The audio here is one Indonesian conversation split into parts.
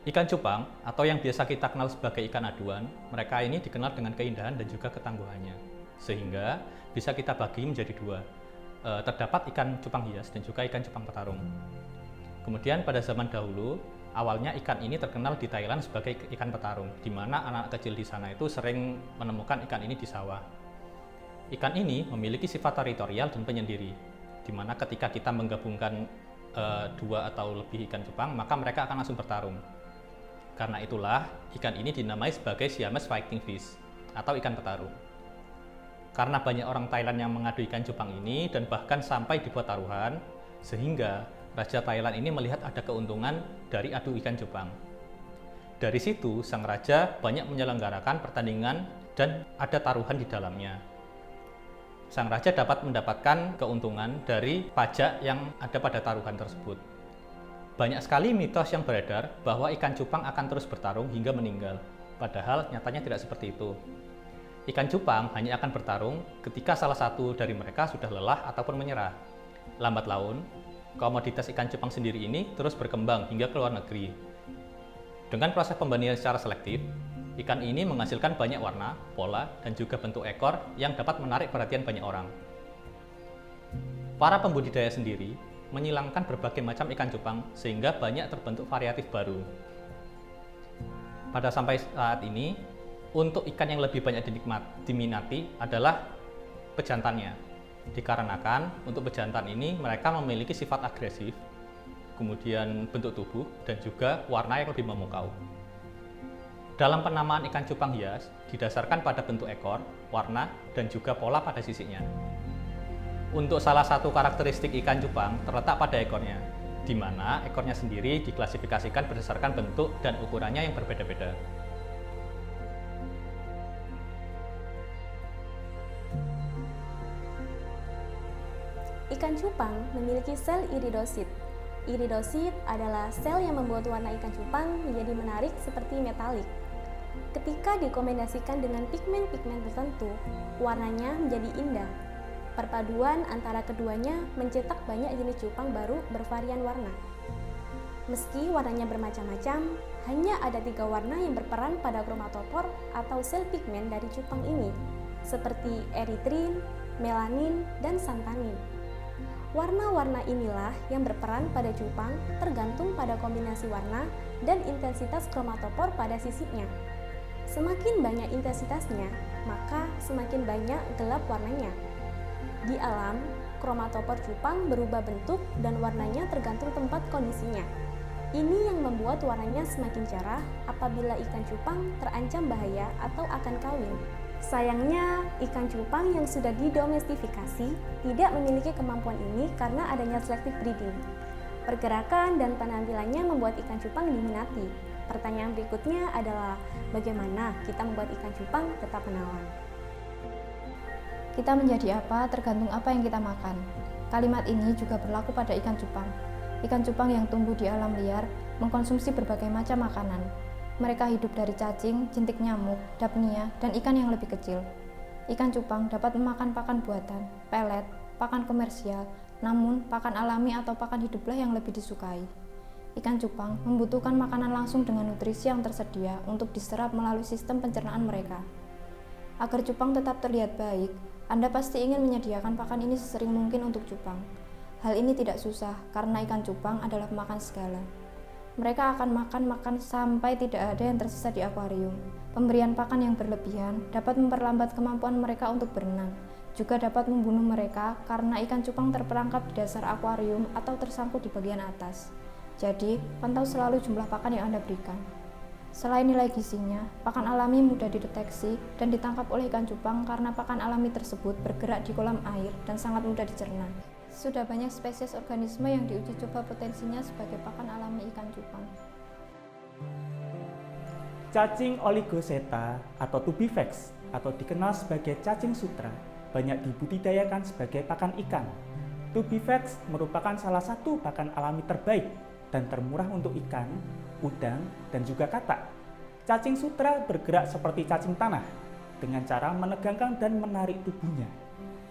Ikan cupang, atau yang biasa kita kenal sebagai ikan aduan, mereka ini dikenal dengan keindahan dan juga ketangguhannya. Sehingga bisa kita bagi menjadi dua. Terdapat ikan cupang hias dan juga ikan cupang petarung. Kemudian pada zaman dahulu, awalnya ikan ini terkenal di Thailand sebagai ikan petarung, di mana anak kecil di sana itu sering menemukan ikan ini di sawah. Ikan ini memiliki sifat teritorial dan penyendiri, di mana ketika kita menggabungkan dua atau lebih ikan cupang, maka mereka akan langsung bertarung. Karena itulah, ikan ini dinamai sebagai Siamese fighting fish, atau ikan petarung. Karena banyak orang Thailand yang mengadu ikan cupang ini, dan bahkan sampai dibuat taruhan, sehingga Raja Thailand ini melihat ada keuntungan dari adu ikan cupang. Dari situ, sang raja banyak menyelenggarakan pertandingan dan ada taruhan di dalamnya. Sang raja dapat mendapatkan keuntungan dari pajak yang ada pada taruhan tersebut. Banyak sekali mitos yang beredar bahwa ikan cupang akan terus bertarung hingga meninggal. Padahal nyatanya tidak seperti itu. Ikan cupang hanya akan bertarung ketika salah satu dari mereka sudah lelah ataupun menyerah. Lambat laun, komoditas ikan cupang sendiri ini terus berkembang hingga ke luar negeri. Dengan proses pembandingan secara selektif, ikan ini menghasilkan banyak warna, pola, dan juga bentuk ekor yang dapat menarik perhatian banyak orang. Para pembudidaya sendiri menyilangkan berbagai macam ikan cupang sehingga banyak terbentuk variatif baru. Pada sampai saat ini, untuk ikan yang lebih banyak diminati adalah pejantannya. Dikarenakan untuk pejantan ini mereka memiliki sifat agresif, kemudian bentuk tubuh, dan juga warna yang lebih memukau. Dalam penamaan ikan cupang hias didasarkan pada bentuk ekor, warna, dan juga pola pada sisiknya. Untuk salah satu karakteristik ikan cupang terletak pada ekornya, di mana ekornya sendiri diklasifikasikan berdasarkan bentuk dan ukurannya yang berbeda-beda. Ikan cupang memiliki sel iridosit. Iridosit adalah sel yang membuat warna ikan cupang menjadi menarik seperti metalik. Ketika dikombinasikan dengan pigmen-pigmen tertentu, warnanya menjadi indah. Perpaduan antara keduanya mencetak banyak jenis cupang baru bervarian warna. Meski warnanya bermacam-macam, hanya ada 3 warna yang berperan pada kromatopor atau sel pigmen dari cupang ini, seperti eritrin, melanin, dan santanin. Warna-warna inilah yang berperan pada cupang tergantung pada kombinasi warna dan intensitas kromatopor pada sisiknya. Semakin banyak intensitasnya, maka semakin banyak gelap warnanya. Di alam, kromatopor cupang berubah bentuk dan warnanya tergantung tempat kondisinya. Ini yang membuat warnanya semakin cerah apabila ikan cupang terancam bahaya atau akan kawin. Sayangnya, ikan cupang yang sudah didomestifikasi tidak memiliki kemampuan ini karena adanya selective breeding. Pergerakan dan penampilannya membuat ikan cupang diminati. Pertanyaan berikutnya adalah, bagaimana kita membuat ikan cupang tetap menawan? Kita menjadi apa tergantung apa yang kita makan. Kalimat ini juga berlaku pada ikan cupang. Ikan cupang yang tumbuh di alam liar mengkonsumsi berbagai macam makanan. Mereka hidup dari cacing, jentik nyamuk, dapnia, dan ikan yang lebih kecil. Ikan cupang dapat memakan pakan buatan, pelet, pakan komersial, namun pakan alami atau pakan hiduplah yang lebih disukai. Ikan cupang membutuhkan makanan langsung dengan nutrisi yang tersedia untuk diserap melalui sistem pencernaan mereka. Agar cupang tetap terlihat baik, Anda pasti ingin menyediakan pakan ini sesering mungkin untuk cupang. Hal ini tidak susah karena ikan cupang adalah pemakan segala. Mereka akan makan sampai tidak ada yang tersisa di akuarium. Pemberian pakan yang berlebihan dapat memperlambat kemampuan mereka untuk berenang, juga dapat membunuh mereka karena ikan cupang terperangkap di dasar akuarium atau tersangkut di bagian atas. Jadi, pantau selalu jumlah pakan yang Anda berikan. Selain nilai gizinya, pakan alami mudah dideteksi dan ditangkap oleh ikan cupang karena pakan alami tersebut bergerak di kolam air dan sangat mudah dicerna. Sudah banyak spesies organisme yang diuji coba potensinya sebagai pakan alami ikan cupang. Cacing Oligoseta atau Tubifax atau dikenal sebagai cacing sutra banyak dibudidayakan sebagai pakan ikan. Tubifax merupakan salah satu pakan alami terbaik dan termurah untuk ikan, udang, dan juga katak. Cacing sutra bergerak seperti cacing tanah dengan cara menegangkan dan menarik tubuhnya.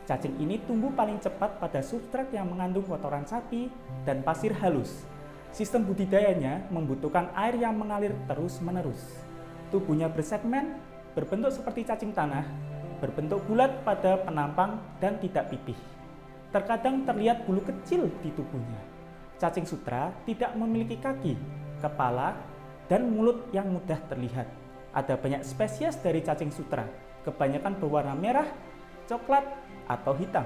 Cacing ini tumbuh paling cepat pada substrat yang mengandung kotoran sapi dan pasir halus. Sistem budidayanya membutuhkan air yang mengalir terus-menerus. Tubuhnya bersegmen, berbentuk seperti cacing tanah, berbentuk bulat pada penampang dan tidak pipih. Terkadang terlihat bulu kecil di tubuhnya. Cacing sutra tidak memiliki kaki, kepala, dan mulut yang mudah terlihat. Ada banyak spesies dari cacing sutra, kebanyakan berwarna merah, coklat, atau hitam.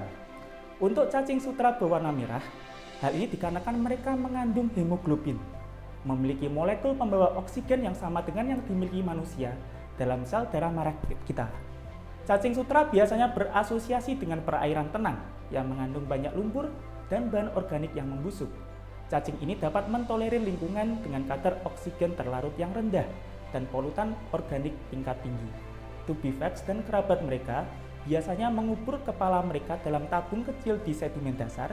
Untuk cacing sutra berwarna merah, hal ini dikarenakan mereka mengandung hemoglobin, memiliki molekul pembawa oksigen yang sama dengan yang dimiliki manusia dalam sel darah merah kita. Cacing sutra biasanya berasosiasi dengan perairan tenang yang mengandung banyak lumpur dan bahan organik yang membusuk. Cacing ini dapat mentolerir lingkungan dengan kadar oksigen terlarut yang rendah dan polutan organik tingkat tinggi. Tubifax dan kerabat mereka biasanya mengubur kepala mereka dalam tabung kecil di sedimen dasar,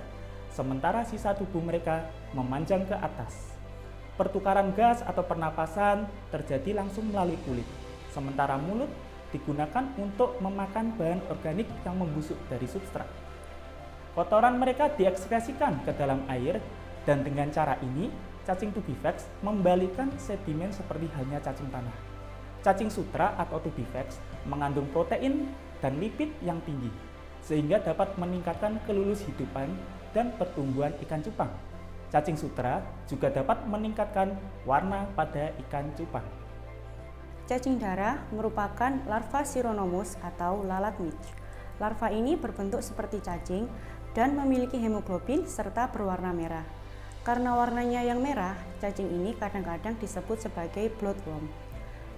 sementara sisa tubuh mereka memanjang ke atas. Pertukaran gas atau pernapasan terjadi langsung melalui kulit, sementara mulut digunakan untuk memakan bahan organik yang membusuk dari substrat. Kotoran mereka diekskresikan ke dalam air, dan dengan cara ini, cacing tubifax membalikan sedimen seperti halnya cacing tanah. Cacing sutra atau tubifax mengandung protein dan lipid yang tinggi, sehingga dapat meningkatkan kelulus hidupan dan pertumbuhan ikan cupang. Cacing sutra juga dapat meningkatkan warna pada ikan cupang. Cacing darah merupakan larva Chironomus atau lalat midge. Larva ini berbentuk seperti cacing dan memiliki hemoglobin serta berwarna merah. Karena warnanya yang merah, cacing ini kadang-kadang disebut sebagai bloodworm.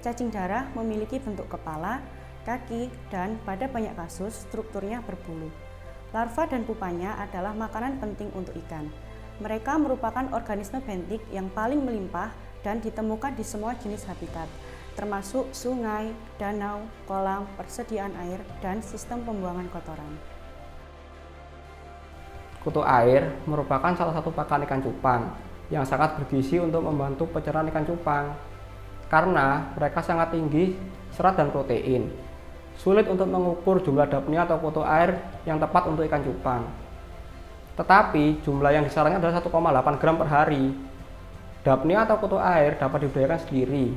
Cacing darah memiliki bentuk kepala, kaki, dan pada banyak kasus strukturnya berbulu. Larva dan pupanya adalah makanan penting untuk ikan. Mereka merupakan organisme bentik yang paling melimpah dan ditemukan di semua jenis habitat, termasuk sungai, danau, kolam, persediaan air, dan sistem pembuangan kotoran. Kutu air merupakan salah satu pakan ikan cupang yang sangat bergizi untuk membantu pencernaan ikan cupang karena mereka sangat tinggi serat dan protein. Sulit untuk mengukur jumlah dapnia atau kutu air yang tepat untuk ikan cupang. Tetapi jumlah yang disarankan adalah 1,8 gram per hari. Dapnia atau kutu air dapat dibudidayakan sendiri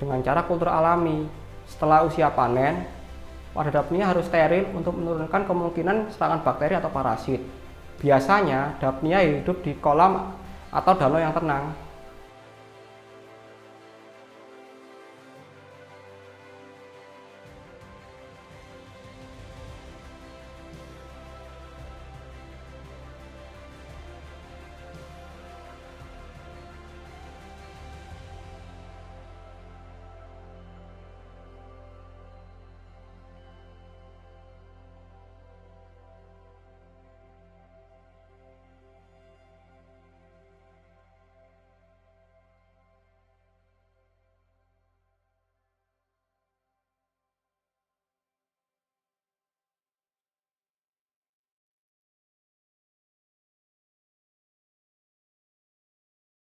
dengan cara kultur alami. Setelah usia panen, wadah dapnia harus steril untuk menurunkan kemungkinan serangan bakteri atau parasit. Biasanya dapnia hidup di kolam atau danau yang tenang.